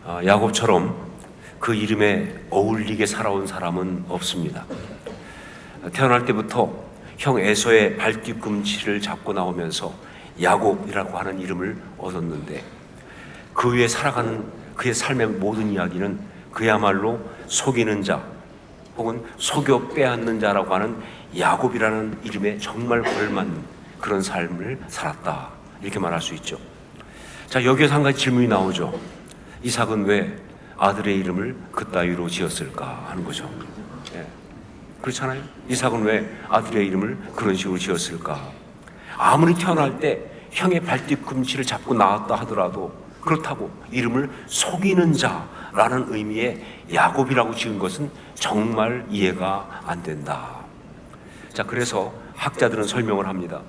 야곱처럼 그 이름에 어울리게 살아온 사람은 없습니다. 태어날 때부터 형 에서의 발뒤꿈치를 잡고 나오면서 야곱이라고 하는 이름을 얻었는데, 그 위에 살아가는 그의 삶의 모든 이야기는 그야말로 속이는 자 혹은 속여 빼앗는 자라고 하는 야곱이라는 이름에 정말 걸맞는 그런 삶을 살았다, 이렇게 말할 수 있죠. 자, 여기에서 한 가지 질문이 나오죠. 이삭은 왜 아들의 이름을 그따위로 지었을까 하는 거죠. 그렇잖아요. 이삭은 왜 아들의 이름을 그런 식으로 지었을까? 아무리 태어날 때 형의 발뒤꿈치를 잡고 나왔다 하더라도 그렇다고 이름을 속이는 자라는 의미의 야곱이라고 지은 것은 정말 이해가 안 된다. 자, 그래서 학자들은 설명을 합니다.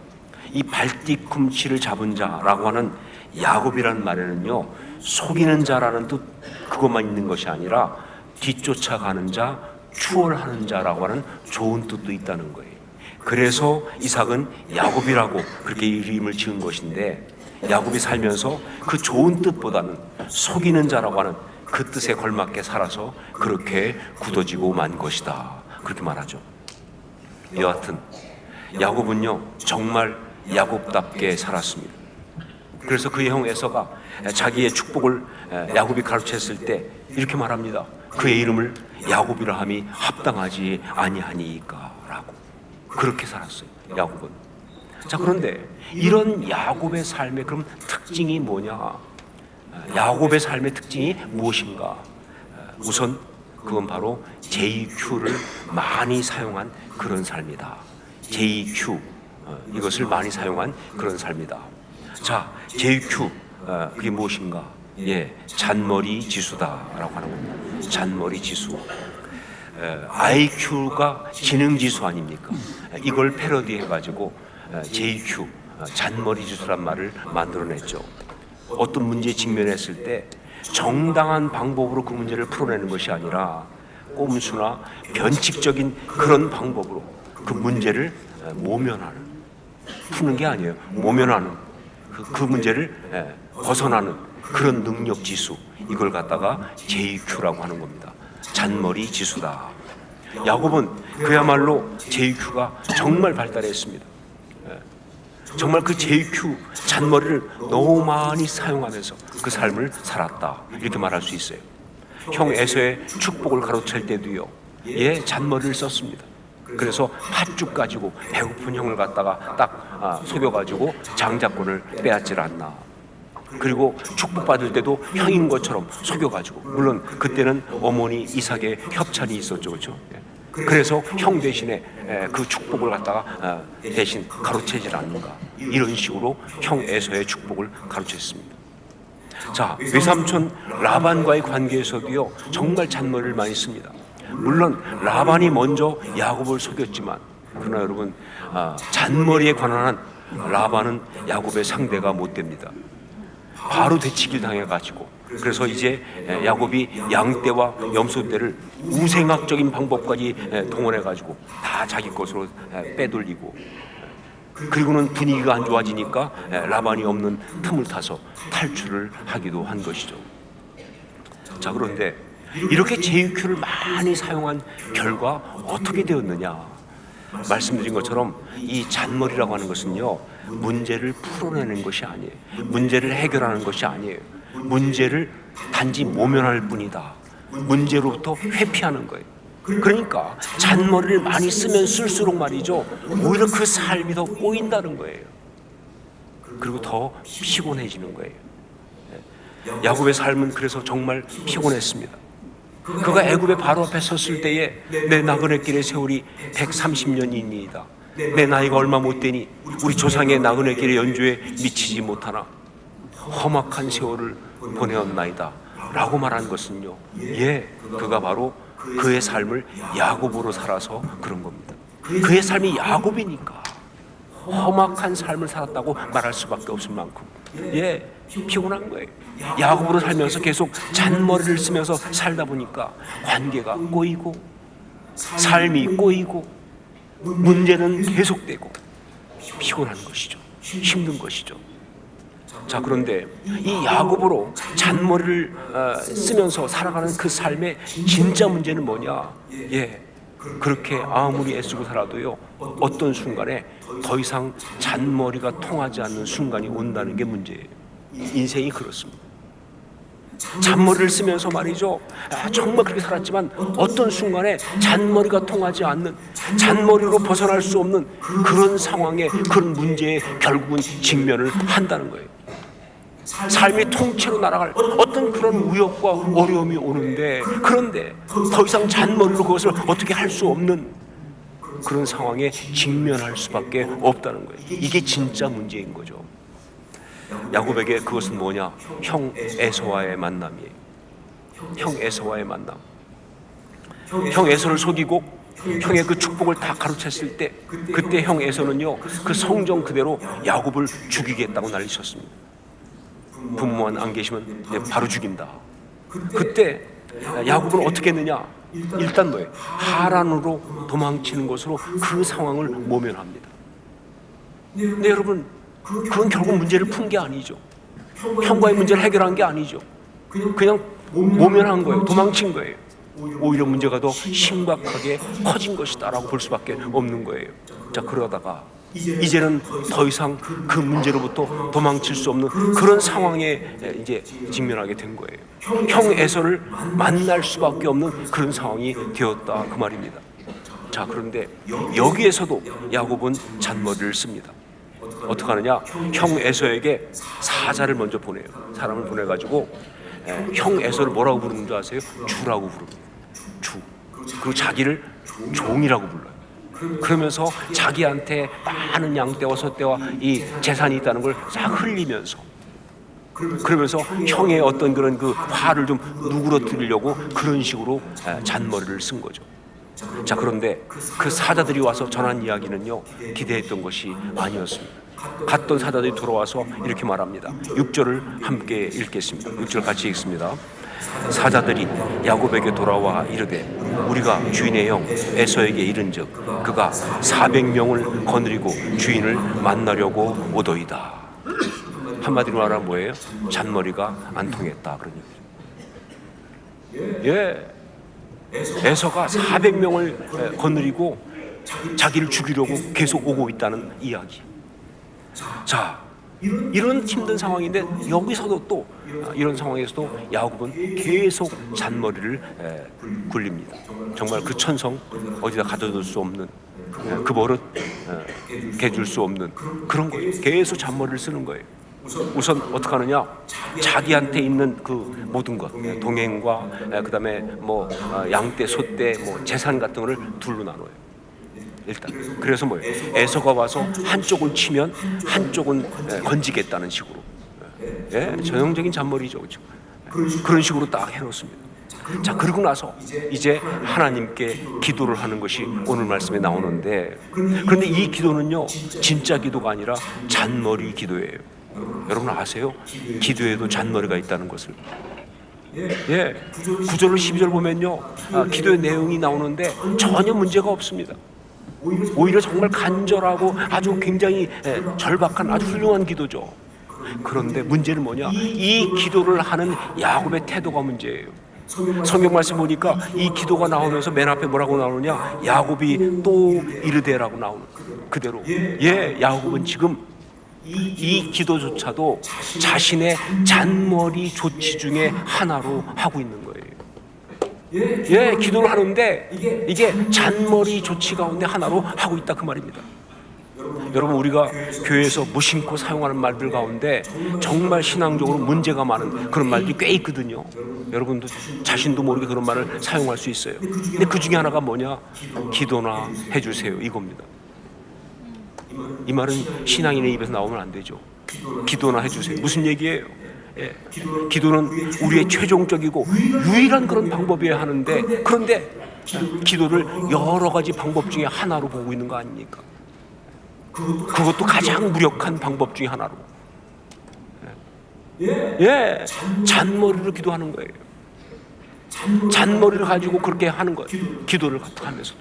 이 발뒤꿈치를 잡은 자라고 하는 야곱이라는 말에는요, 속이는 자라는 뜻 그것만 있는 것이 아니라 뒤쫓아가는 자, 추월하는 자라고 하는 좋은 뜻도 있다는 거예요. 그래서 이삭은 야곱이라고 그렇게 이름을 지은 것인데, 야곱이 살면서 그 좋은 뜻보다는 속이는 자라고 하는 그 뜻에 걸맞게 살아서 그렇게 굳어지고 만 것이다, 그렇게 말하죠. 여하튼 야곱은요 정말 야곱답게 살았습니다. 그래서 그의 형 에서가 자기의 축복을 야곱이 가르쳤을 때 이렇게 말합니다. 그의 이름을 야곱이라 함이 합당하지 아니하니까 라고. 그렇게 살았어요, 야곱은. 자, 그런데 이런 야곱의 삶의 그럼 특징이 뭐냐? 야곱의 삶의 특징이 무엇인가? 우선 그건 바로 JQ를 많이 사용한 그런 삶이다. JQ, 이것을 많이 사용한 그런 삶이다. 자, JQ, 그게 무엇인가? 잔머리 지수다라고 하는 겁니다. 잔머리 지수. IQ가 지능 지수 아닙니까? 이걸 패러디해가지고 JQ, 잔머리 지수란 말을 만들어냈죠. 어떤 문제에 직면했을 때 정당한 방법으로 그 문제를 풀어내는 것이 아니라 꼼수나 변칙적인 그런 방법으로 그 문제를 모면하는, 푸는 게 아니에요. 모면하는 그 문제를 벗어나는 그런 능력 지수, 이걸 갖다가 JQ라고 하는 겁니다. 잔머리 지수다. 야곱은 그야말로 JQ가 정말 발달했습니다. 정말 그 JQ, 잔머리를 너무 많이 사용하면서 그 삶을 살았다, 이렇게 말할 수 있어요. 형 에서의 축복을 가로챌 때도요, 잔머리를 썼습니다. 그래서 팥죽 가지고 배고픈 형을 갖다가 딱 속여가지고 장자권을 빼앗질 않나. 그리고 축복받을 때도 형인 것처럼 속여가지고, 물론 그때는 어머니 이삭의 협찬이 있었죠, 그렇죠? 그래서 형 대신에 그 축복을 갖다가 대신 가로채질 않는가, 이런 식으로 형 에서의 축복을 가로챘습니다. 자, 외삼촌 라반과의 관계에서도요 정말 잔머리를 많이 씁니다. 물론 라반이 먼저 야곱을 속였지만, 그러나 여러분, 잔머리에 관한 라반은 야곱의 상대가 못 됩니다. 바로 되치기를 당해가지고, 그래서 이제 야곱이 양떼와 염소떼를 우생학적인 방법까지 동원해가지고 다 자기 것으로 빼돌리고, 그리고는 분위기가 안 좋아지니까 라반이 없는 틈을 타서 탈출을 하기도 한 것이죠. 자, 그런데 이렇게 JQ를 많이 사용한 결과 어떻게 되었느냐? 말씀드린 것처럼 이 잔머리라고 하는 것은요, 문제를 풀어내는 것이 아니에요. 문제를 해결하는 것이 아니에요. 문제를 단지 모면할 뿐이다. 문제로부터 회피하는 거예요. 그러니까 잔머리를 많이 쓰면 쓸수록 말이죠, 오히려 그 삶이 더 꼬인다는 거예요. 그리고 더 피곤해지는 거예요. 야곱의 삶은 그래서 정말 피곤했습니다. 그가 애굽의 바로 앞에 섰을 때에 내 나그네 길의 세월이 130년이니이다. 내 나이가 얼마 못 되니 우리 조상의 나그네 길의 연주에 미치지 못하나 험악한 세월을 보내었나이다 라고 말한 것은요, 그가 바로 그의 삶을 야곱으로 살아서 그런 겁니다. 그의 삶이 야곱이니까 험악한 삶을 살았다고 말할 수밖에 없을 만큼 피곤한 거예요. 야곱으로 살면서 계속 잔머리를 쓰면서 살다 보니까 관계가 꼬이고 삶이 꼬이고 문제는 계속되고 피곤한 것이죠. 힘든 것이죠. 자, 그런데 이 야곱으로 잔머리를 쓰면서 살아가는 그 삶의 진짜 문제는 뭐냐? 그렇게 아무리 애쓰고 살아도요, 어떤 순간에 더 이상 잔머리가 통하지 않는 순간이 온다는 게 문제예요. 인생이 그렇습니다. 잔머리를 쓰면서 말이죠, 정말 그렇게 살았지만 어떤 순간에 잔머리가 통하지 않는, 잔머리로 벗어날 수 없는 그런 상황에, 그런 문제에 결국은 직면을 한다는 거예요. 삶이 통째로 날아갈 어떤 그런 우역과 어려움이 오는데, 그런데 더 이상 잔머리로 그것을 어떻게 할 수 없는 그런 상황에 직면할 수밖에 없다는 거예요. 이게 진짜 문제인 거죠. 야곱에게 그것은 뭐냐? 형 에서와의 만남이에요. 형 에서와의 만남. 형 에서를 속이고 형의 그 축복을 다 가로챘을 때, 그때 형 에서는요, 그 성정 그대로 야곱을 죽이겠다고 난리쳤습니다. 부모만 안 계시면 바로 죽인다. 그때 야곱은 어떻게 했느냐? 일단 뭐예요? 하란으로 도망치는 것으로 그 상황을 모면합니다. 근데 여러분, 그건 결국 문제를 푼 게 아니죠. 형과의 문제를 해결한 게 아니죠. 그냥 모면한 거예요. 도망친 거예요. 오히려 문제가 더 심각하게 커진 것이다라고 볼 수밖에 없는 거예요. 자, 그러다가 이제는 더 이상 그 문제로부터 도망칠 수 없는 그런 상황에 이제 직면하게 된 거예요. 형 에서를 만날 수밖에 없는 그런 상황이 되었다, 그 말입니다. 자, 그런데 여기에서도 야곱은 잔머리를 씁니다. 어떻게 하느냐? 형 에서에게 사자를 먼저 보내요. 사람을 보내가지고 형 에서를 뭐라고 부르는 줄 아세요? 주라고 부릅니다. 주. 그리고 자기를 종이라고 불러요. 그러면서 자기한테 많은 양떼와 소떼와 이 재산이 있다는 걸 싹 흘리면서, 그러면서 형의 어떤 그런 그 화를 좀 누그러뜨리려고 그런 식으로 잔머리를 쓴 거죠. 자, 그런데 그 사자들이 와서 전한 이야기는요, 기대했던 것이 아니었습니다. 갔던 사자들이 돌아와서 이렇게 말합니다. 6절을 함께 읽겠습니다. 6절 같이 읽습니다. 사자들이 야곱에게 돌아와 이르되 우리가 주인의 형 에서에게 이른즉 그가 400명을 거느리고 주인을 만나려고 오더이다. 한마디로 말하면 뭐예요? 잔머리가 안 통했다, 그런 얘기죠. 에서가 400명을 거느리고 자기를 죽이려고 계속 오고 있다는 이야기. 자, 이런 힘든 상황인데 여기서도 또 이런 상황에서도 야곱은 계속 잔머리를 굴립니다. 정말 그 천성 어디다 가둬둘 수 없는, 그 버릇 개줄 수 없는 그런 거예요. 계속 잔머리를 쓰는 거예요. 우선 어떻게 하느냐? 자기한테 있는 그 모든 것, 동행과 그다음에 뭐 양떼, 소떼, 뭐 재산 같은 거를 둘로 나눠요. 일단 그래서 뭐예요? 에서가 와서 한쪽은 치면 한쪽은 건지겠다는 식으로, 전형적인 잔머리죠, 그렇죠? 그런 식으로 딱 해놓습니다. 자, 그러고 나서 이제 하나님께 기도를 하는 것이 오늘 말씀에 나오는데, 그런데 이 기도는요, 진짜 기도가 아니라 잔머리 기도예요. 여러분 아세요? 기도에도 잔머리가 있다는 것을. 9절로 12절 보면요, 기도의 내용이 나오는데 전혀 문제가 없습니다. 오히려 정말 간절하고 아주 굉장히 절박한 아주 훌륭한 기도죠. 그런데 문제는 뭐냐? 이 기도를 하는 야곱의 태도가 문제예요. 성경 말씀 보니까 이 기도가 나오면서 맨 앞에 뭐라고 나오느냐? 야곱이 또 이르되라고 나오는 그대로. 야곱은 지금 이 기도조차도 자신의 잔머리 조치 중에 하나로 하고 있는 거예요. 기도를 하는데 이게 잔머리 조치 가운데 하나로 하고 있다, 그 말입니다. 여러분, 우리가 교회에서 무심코 사용하는 말들 가운데 정말 신앙적으로 문제가 많은 그런 말들이 꽤 있거든요. 여러분도 자신도 모르게 그런 말을 사용할 수 있어요. 근데 그 중에 하나가 뭐냐? 기도나 해주세요, 이겁니다. 이 말은 신앙인의 입에서 나오면 안 되죠. 기도나 해주세요. 무슨 얘기예요? 기도는 우리의 최종적이고 유일한 그런 방법이어야 하는데, 그런데 기도를 여러 가지 방법 중에 하나로 보고 있는 거 아닙니까? 그것도 가장 무력한 방법 중에 하나로. 잔머리로 기도하는 거예요. 잔머리를 가지고 그렇게 하는 거예요. 기도를 하면서도.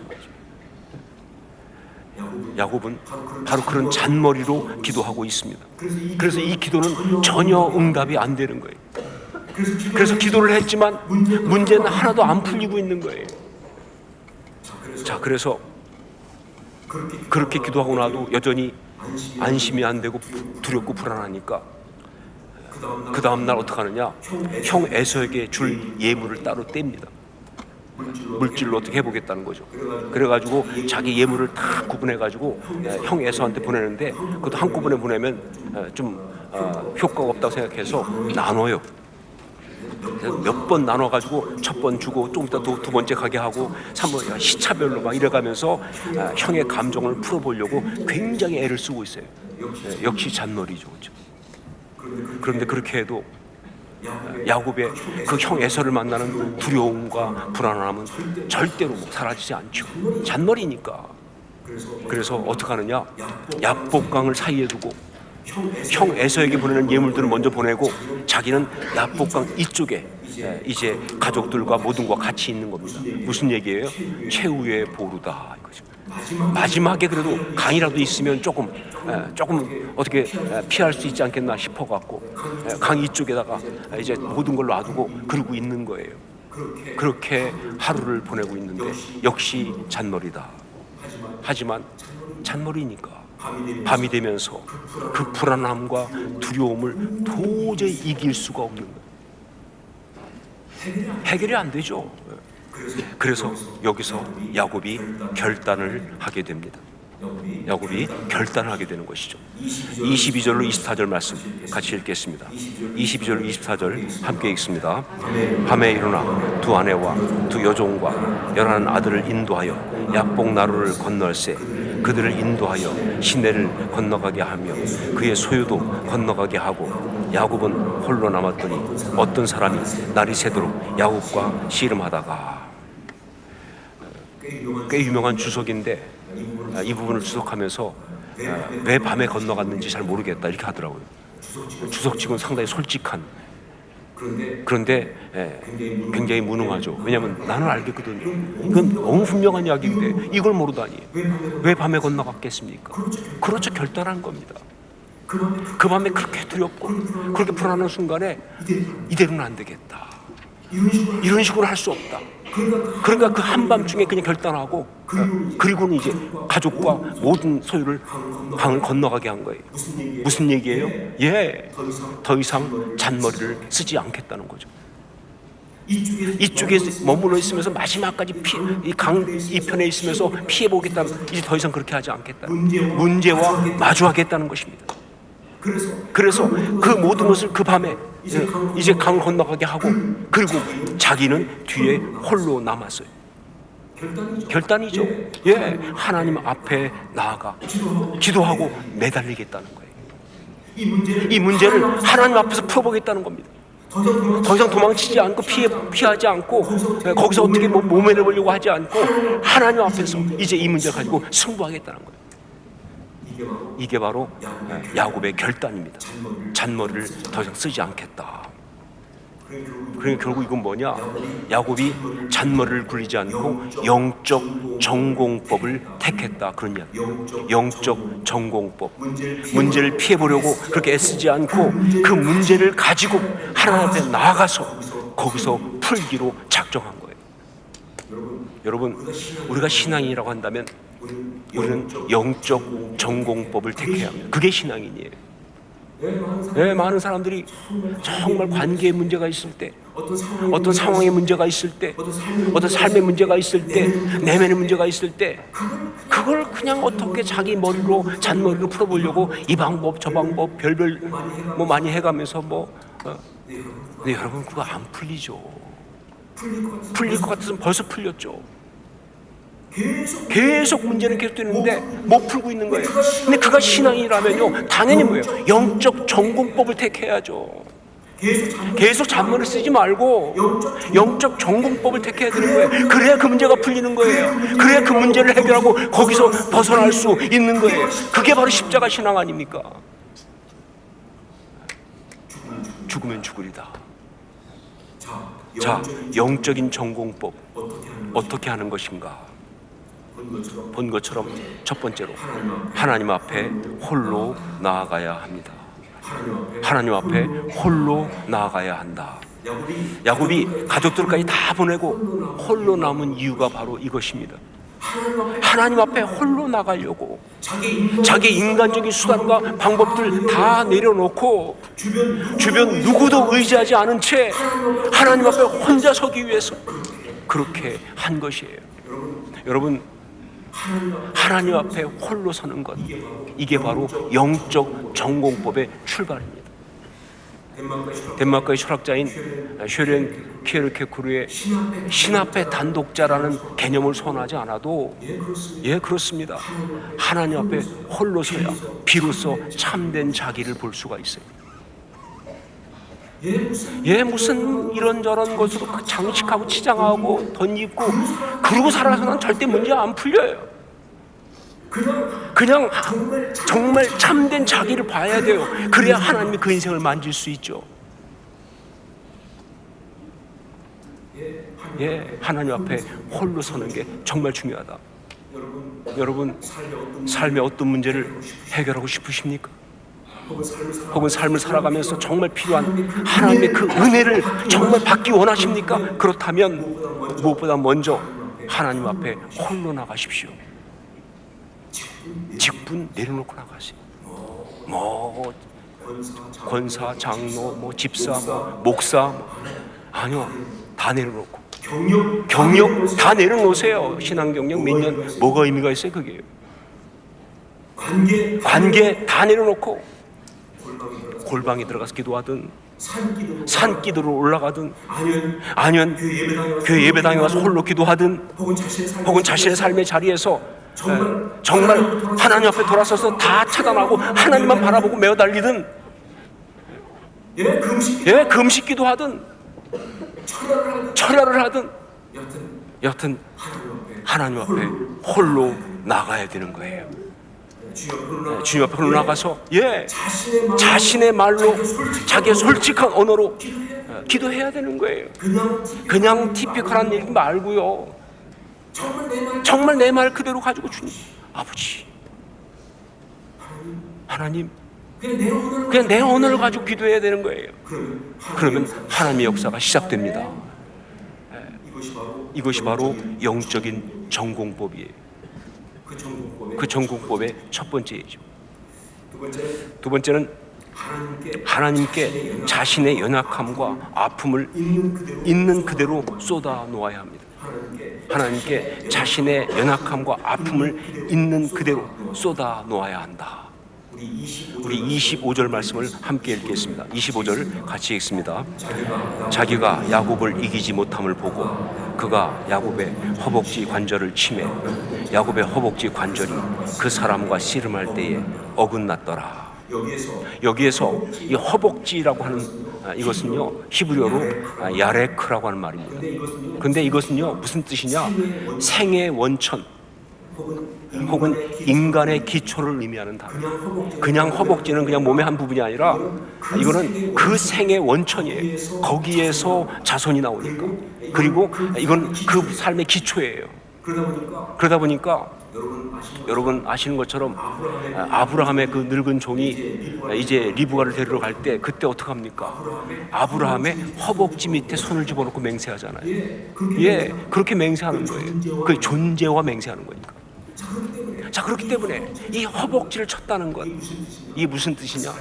야곱은 바로 그런 잔머리로 기도하고 있습니다. 그래서 이 기도는 전혀 응답이 안 되는 거예요. 그래서 기도를 했지만 문제는 하나도 안 풀리고 있는 거예요. 자, 그래서 그렇게 기도하고 나도 여전히 안심이 안 되고 두렵고 불안하니까 그 다음 날 어떻게 하느냐? 형 에서에게 줄 예물을 따로 뗍니다. 물질로 어떻게 해보겠다는 거죠. 그래가지고 자기 예물을 다 구분해가지고 형 에서한테 보내는데, 그것도 한꺼번에 보내면 좀 효과가 없다고 생각해서 나눠요. 몇 번 나눠가지고 첫 번 주고 좀 이따 두 번째 가게 하고 3번 시차별로 막 이래가면서 형의 감정을 풀어보려고 굉장히 애를 쓰고 있어요. 역시 잔머리죠, 그렇죠? 그런데 그렇게 해도 야곱의 그 형 에서를 만나는 두려움과 불안함은 절대로 사라지지 않죠. 잔머리니까. 그래서 어떻게 하느냐? 야복강을 사이에 두고 형 에서에게 보내는 예물들을 먼저 보내고 자기는 야복강 이쪽에 이제 가족들과 모든 것과 같이 있는 겁니다. 무슨 얘기예요? 최후의 보루다 이거죠. 마지막에 그래도 강이라도 있으면 조금 어떻게 피할 수 있지 않겠나 싶어갖고 강 이쪽에다가 이제 모든 걸 놔두고 그러고 있는 거예요. 그렇게 하루를 보내고 있는데 역시 잔머리다. 하지만 잔머리니까 밤이 되면서 그 불안함과 두려움을 도저히 이길 수가 없는 거예요. 해결이 안 되죠. 그래서 여기서 야곱이 결단을 하게 됩니다. 야곱이 결단을 하게 되는 것이죠. 22절로 24절 말씀 같이 읽겠습니다. 22절 24절 함께 읽습니다. 밤에 일어나 두 아내와 두 여종과 11 아들을 인도하여 야복 나루를 건널세 그들을 인도하여 시내를 건너가게 하며 그의 소유도 건너가게 하고 야곱은 홀로 남았더니 어떤 사람이 날이 새도록 야곱과 씨름하다가. 꽤 유명한 주석인데 이 부분을 주석하면서 왜 밤에 건너갔는지 잘 모르겠다 이렇게 하더라고요. 주석치고는 상당히 솔직한, 그런데 굉장히 무능하죠. 왜냐하면 나는 알겠거든요. 이건 너무 분명한 이야기인데 이걸 모르다니 왜 밤에 건너갔겠습니까? 그렇죠. 결단한 겁니다. 그 밤에 그렇게 두렵고 그렇게 불안한 순간에 이대로는 안 되겠다, 이런 식으로 할 수 없다. 그러니까 그 한밤중에 그냥 결단하고 그리고는 이제 가족과 모든 소유를 강을 건너가게 한 거예요. 무슨 얘기예요? 더 이상 잔머리를 쓰지 않겠다는 거죠. 이쪽에 머물러 있으면서 마지막까지 이 강 이편에 있으면서 피해보겠다는, 이제 더 이상 그렇게 하지 않겠다. 문제와 마주하겠다는 것입니다. 그래서 그 모든 것을 그 밤에 이제 강을 건너가게 하고 그리고 자기는 뒤에 홀로 남았어요. 결단이죠. 하나님 앞에 나아가 기도하고 매달리겠다는 거예요. 이 문제를 하나님 앞에서 풀어보겠다는 겁니다. 더 이상 도망치지 않고 피하지 않고 거기서 어떻게 몸에 내보려고 하지 않고 하나님 앞에서 이제 이 문제를 가지고 승부하겠다는 거예요. 이게 바로 야곱의 결단입니다. 잔머리를 더 이상 쓰지 않겠다. 그러니까 결국 이건 뭐냐? 야곱이 잔머리를 굴리지 않고 영적 전공법을 택했다, 그런 이야기. 영적 전공법. 문제를 피해보려고 그렇게 애쓰지 않고 그 문제를 가지고 하나님 앞에 나아가서 거기서 풀기로 작정한 거예요. 여러분, 우리가 신앙인이라고 한다면 우리는 영적 전공법을 택해야 합니다. 그게 신앙인이에요. 많은 사람들이 정말 관계에 문제가 있을 때, 어떤 상황에 문제가 있을 때, 어떤 삶의 문제가 있을 때, 내면의 문제가 있을 때 그걸 그냥 어떻게 자기 머리로 잔머리로 풀어보려고 이 방법 저 방법 별별 많이 해가면서 근데 여러분 그거 안 풀리죠. 풀릴 것 같았으면 벌써 풀렸죠. 계속 문제는 계속되는데 못 풀고 있는 거예요. 근데 그가 신앙이라면요, 당연히 뭐예요? 영적 전공법을 택해야죠. 계속 잔머리를 쓰지 말고 영적 전공법을 택해야 되는 거예요. 그래야 그 문제가 풀리는 거예요. 그래야 그 문제를 해결하고 거기서 벗어날 수 있는 거예요. 그게 바로 십자가 신앙 아닙니까? 죽으면 죽으리다. 자, 영적인 전공법 어떻게 하는 것인가? 본 것처럼 첫 번째로 하나님 앞에 홀로 나아가야 합니다. 하나님 앞에 홀로 나아가야 한다. 야곱이 가족들까지 다 보내고 홀로 남은 이유가 바로 이것입니다. 하나님 앞에 홀로 나가려고 자기 인간적인 수단과 방법들 다 내려놓고 주변 누구도 의지하지 않은 채 하나님 앞에 혼자 서기 위해서 그렇게 한 것이에요. 여러분, 하나님 앞에 홀로 서는 것, 이게 바로 영적 전공법의 출발입니다. 덴마크의 철학자인 쉐렌 키에르케고르의 신 앞에 단독자라는 개념을 선호하지 않아도 그렇습니다. 하나님 앞에 홀로 서야 비로소 참된 자기를 볼 수가 있어요. 무슨 이런저런 것으로 장식하고 치장하고 덧입고 그러고 살아서는 절대 문제 안 풀려요. 그냥 정말 참된 자기를 봐야 돼요. 그래야 하나님이 그 인생을 만질 수 있죠. 하나님 앞에 홀로 서는 게 정말 중요하다. 여러분, 삶의 어떤 문제를 해결하고 싶으십니까? 혹은 삶을 살아가면서 정말 필요한 하나님의 그 은혜를 정말 받기 원하십니까? 그렇다면 무엇보다 먼저 하나님 앞에 홀로 나가십시오. 직분 내려놓고 나가세요. 권사, 장로, 집사, 목사, 아니요, 다 내려놓고 경력 다 내려놓으세요. 신앙 경력 몇 년 뭐가 의미가 있어요? 그게요. 관계 다 내려놓고 골방에 들어가서 기도하든 산기도로 올라가든 아니면 교회 예배당에 와서 홀로 기도하든 혹은 자신의 삶의 자리에서 정말 하나님 앞에 돌아서서 다 차단하고 하나님만 바라보고 매어 달리든 금식 기도하든 철야를 하든 여하튼 하나님 앞에 홀로 나가야 되는 거예요. 주님 앞에 홀로 나가서 자신의 말로 자기의 솔직한 언어로 기도해야 되는 거예요. 그냥 티피컬한 얘기 말고요. 정말 내 말 그대로 가지고 주님, 아버지, 하나님, 그냥 내 언어를 가지고 기도해야 되는 거예요. 그러면 하나님의 역사가 시작됩니다. 이것이 바로 영적인 전공법이에요. 그 전공법의 첫 번째이죠. 두 번째는 하나님께 자신의 연약함과 아픔을 있는 그대로 쏟아 놓아야 합니다. 하나님께 자신의 연약함과 아픔을 있는 그대로 쏟아 놓아야 한다. 우리 25절 말씀을 함께 읽겠습니다. 25절 같이 읽습니다. 자기가 야곱을 이기지 못함을 보고 그가 야곱의 허벅지 관절을 치매 야곱의 허벅지 관절이 그 사람과 씨름할 때에 어긋났더라. 여기에서 이 허벅지라고 하는 이것은요 히브리어로 야레크라고 하는 말입니다. 근데 이것은요 무슨 뜻이냐? 생의 원천 혹은 인간의 기초를 의미하는 단어. 그냥 허벅지는 그냥 몸의 한 부분이 아니라 이거는 그 생의 원천이에요. 거기에서 자손이 나오니까. 그리고 이건 그 삶의 기초예요. 그러다 보니까 여러분 아시는 것처럼 아브라함의 그 늙은 종이 이제 리브가를 데리러 갈 때 그때 어떻게 합니까? 아브라함의 허벅지 밑에 손을 집어넣고 맹세하잖아요. 그렇게 맹세하는 거예요. 그 존재와 맹세하는 거니까. 자, 그렇기 때문에 이 허벅지를 쳤다는 것, 이게 무슨 뜻이냐?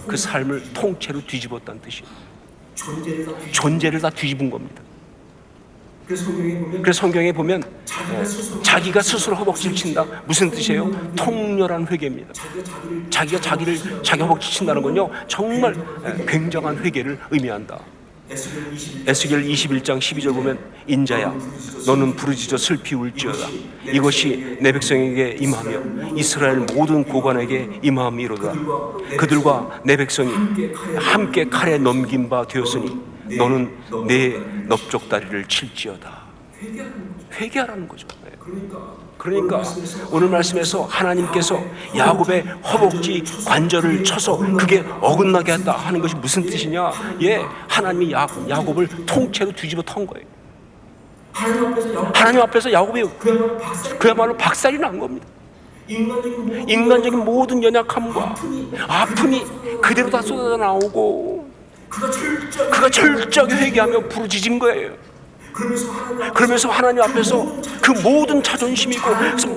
그 삶을 통째로 뒤집었다는 뜻이에요. 존재를 다 뒤집은 겁니다. 그래서 성경에 보면 자기가 스스로 허벅지를 친다. 무슨 뜻이에요? 통렬한 회개입니다. 자기 허벅지 친다는 건요 정말 굉장한 회개를 의미한다. 에스겔 21장 12절 보면 인자야 너는 부르짖어 슬피 울지어다. 이것이 내 백성에게 임하며 이스라엘 모든 고관에게 임함이로다. 그들과 내 백성이 함께 칼에 넘긴 바 되었으니 너는 내 넓적다리를 칠지어다. 회개하라는 거죠. 그러니까 오늘 말씀에서 하나님께서 야곱의 허벅지 관절을 쳐서 그게 어긋나게 했다 하는 것이 무슨 뜻이냐? 하나님이 야곱을 통째로 뒤집어 턴 거예요. 하나님 앞에서 야곱이 그야말로 박살이 난 겁니다. 인간적인 모든 연약함과 아픔이 그대로 다 쏟아져 나오고 그가 철저하게 회개하며 부르짖은 거예요. 그러면서 하나님 앞에서 그 모든 자존심이고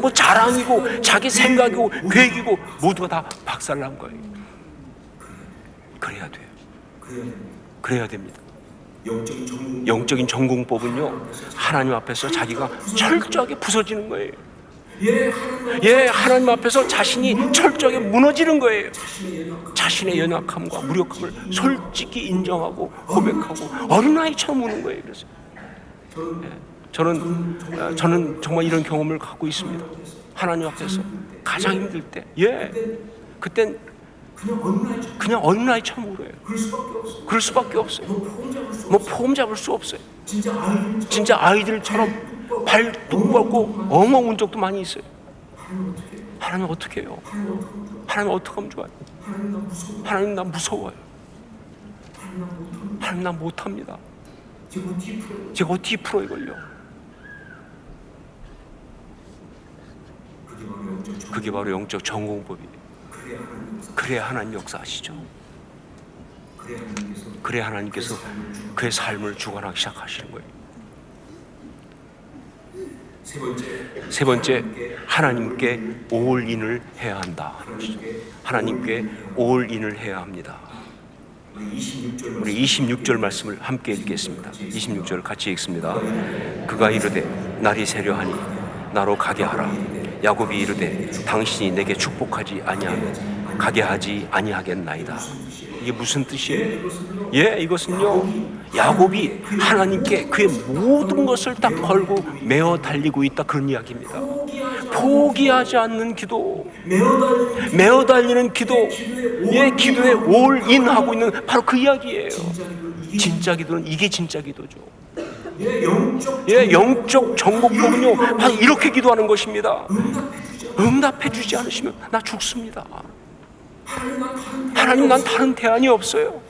뭐 자랑이고 자기 생각이고 계획이고 모두가 다 박살난 거예요. 그래야 돼요. 그래야 됩니다. 영적인 전공법은요, 하나님 앞에서 자기가 철저하게 부서지는 거예요. 하나님 앞에서 자신이 철저하게 무너지는 거예요. 자신의 연약함과 무력함을 솔직히 인정하고 고백하고 어린아이처럼 우는 거예요. 그래서 저는 정말 이런 경험을 갖고 있습니다. 하나님 앞에서 가장 힘들 때, 그땐 그냥 어린아이처럼 울어요. 그럴 수밖에 없어요. 뭐 폼 잡을 수 없어요. 진짜 아이들처럼 발 뚝 뻗고 엉엉 운 적도 많이 있어요. 하나님 어떻게 해요? 하나님 어떻게 하면 좋아요? 하나님 나 무서워요. 하나님 나 못합니다. 제가 어떻게 풀어야 걸려? 그게 바로 영적 전공법이에요. 그래야 하나님 역사하시죠. 그래야 하나님께서 그의 삶을 주관하기 시작하시는 거예요. 세 번째, 하나님께 올인을 해야 한다. 하나님께 올인을 해야 합니다. 우리 26절 말씀을 함께 읽겠습니다. 26절 같이 읽습니다. 그가 이르되 날이 새려하니 나로 가게 하라. 야곱이 이르되 당신이 내게 축복하지 아니하면 가게 하지 아니하겠나이다. 이게 무슨 뜻이에요? 이것은요, 야곱이 하나님께 그의 모든 것을 딱 걸고 메어 달리고 있다, 그런 이야기입니다. 포기하지 않는 기도, 메어 달리는 기도, 기도에 올인하고 있는 바로 그 이야기예요. 진짜 기도는 이게 진짜 기도죠. 영적 정복법은요, 바로 이렇게 기도하는 것입니다. 응답해 주지 않으시면 나 죽습니다. 하나님, 난 다른 대안이 없어요.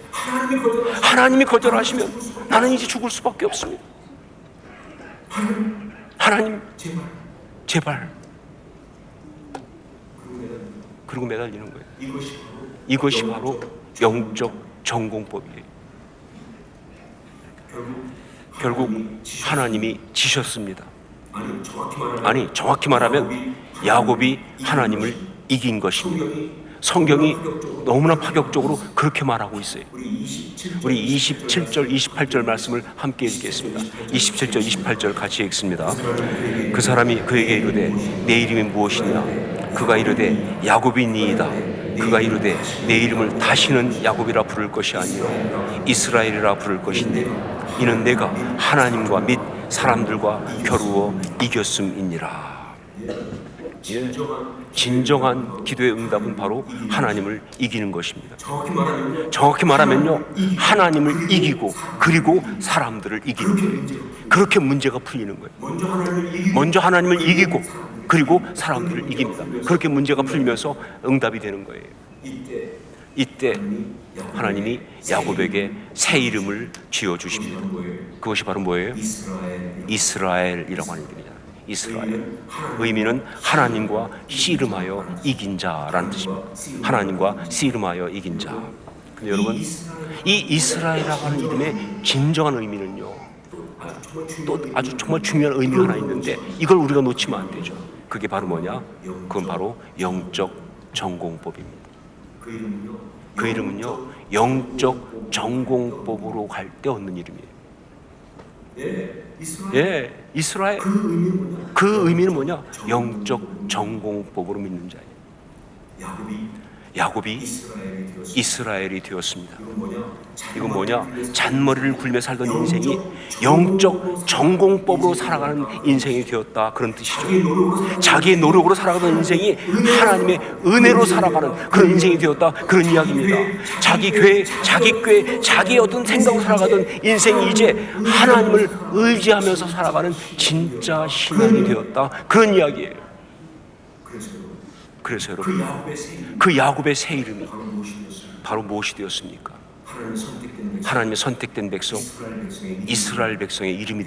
하나님이 거절하시면 나는 이제 죽을 수밖에 없습니다. 하나님, 제발. 그리고 매달리는 거예요. 이것이 바로 영적 전공법이에요. 결국 하나님이 지셨습니다. 아니, 정확히 말하면 야곱이 하나님을 이긴 것입니다. 성경이 너무나 파격적으로 그렇게 말하고 있어요. 우리 27절, 28절 말씀을 함께 읽겠습니다. 27절, 28절 같이 읽습니다. 그 사람이 그에게 이르되 내 이름이 무엇이냐? 그가 이르되 야곱이니이다. 그가 이르되 내 이름을 다시는 야곱이라 부를 것이 아니요 이스라엘이라 부를 것인데 이는 내가 하나님과 및 사람들과 겨루어 이겼음이니라. 진정한 기도의 응답은 바로 하나님을 이기는 것입니다. 정확히 말하면요, 하나님을 이기고 그리고 사람들을 이기는 거예요. 그렇게 문제가 풀리는 거예요. 먼저 하나님을 이기고 그리고 사람들을 이깁니다. 그렇게 문제가 풀리면서 응답이 되는 거예요. 이때 하나님이 야곱에게 새 이름을 지어주십니다. 그것이 바로 뭐예요? 이스라엘이라고 하는 이름이잖아요. 이스라엘. 의미는 하나님과 씨름하여 이긴 자라는 뜻입니다. 하나님과 씨름하여 이긴 자. 근데 여러분, 이 이스라엘이라고 하는 이름의 진정한 의미는요, 또 아주 정말 중요한 의미가 하나 있는데 이걸 우리가 놓치면 안 되죠. 그게 바로 뭐냐? 그건 바로 영적 전공법입니다. 그 이름은요, 영적 전공법으로 갈 때 얻는 이름이에요. 이스라엘. 그 의미는 뭐냐? 영적 전공법으로 믿는 자예요. 야곱이 이스라엘이 되었습니다. 이건 뭐냐? 잔머리를 굴며 살던 인생이 영적 전공법으로 살아가는 인생이 되었다, 그런 뜻이죠. 자기의 노력으로 살아가던 인생이 하나님의 은혜로 살아가는 그런 인생이 되었다, 그런 이야기입니다. 자기 궤, 자기의 어떤 생각으로 살아가던 인생이 이제 하나님을 의지하면서 살아가는 진짜 신앙이 되었다, 그런 이야기예요. 그래서 여러분, 그 야곱의 새 이름이 바로 무엇이 되었습니까? 하나님의 선택된 백성, 이스라엘 백성의 이름이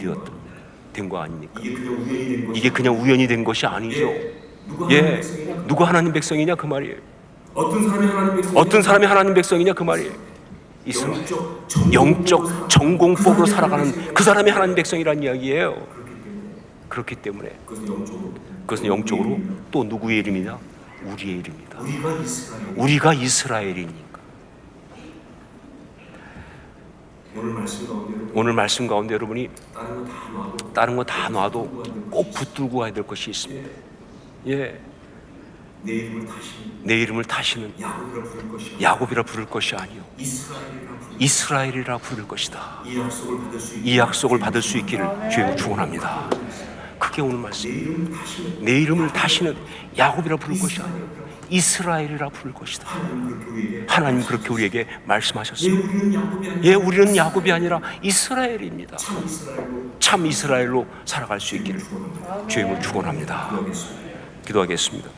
된 거 아닙니까? 이게 그냥 우연이 된 것이 이게 그냥 우연이 된 것이 아니죠. 누가 예, 하나님 백성이냐? 누가 하나님 백성이냐 그 말이에요. 어떤 사람이 하나님 백성이냐? 어떤 사람이 하나님 백성이냐 그 말이에요. 이스라엘. 영적 전공법으로 살아가는 그 사람이 하나님 백성이라는 이야기예요. 그렇기 때문에 그것은 영적으로 또 누구의 이름이냐? 우리의 이름이다. 우리가 이스라엘이니까. 오늘 말씀 가운데 여러분이 다른 거 다 놔도 꼭 붙들고 가야 될 것이 있습니다. 예, 내 이름을 다시는 야곱이라 부를 것이 아니요 이스라엘이라 부를 것이다. 이 약속을 받을 수 있기를 주여 축원합니다. 그게 오늘 말씀. 내 이름을 다시는 야곱이라 부를 것이 아니요 이스라엘이라 부를 것이다. 하나님 그렇게 우리에게 말씀하셨습니다. 예, 우리는 야곱이 아니라 이스라엘입니다. 참 이스라엘로 살아갈 수 있기를 주님을 축원합니다. 기도하겠습니다.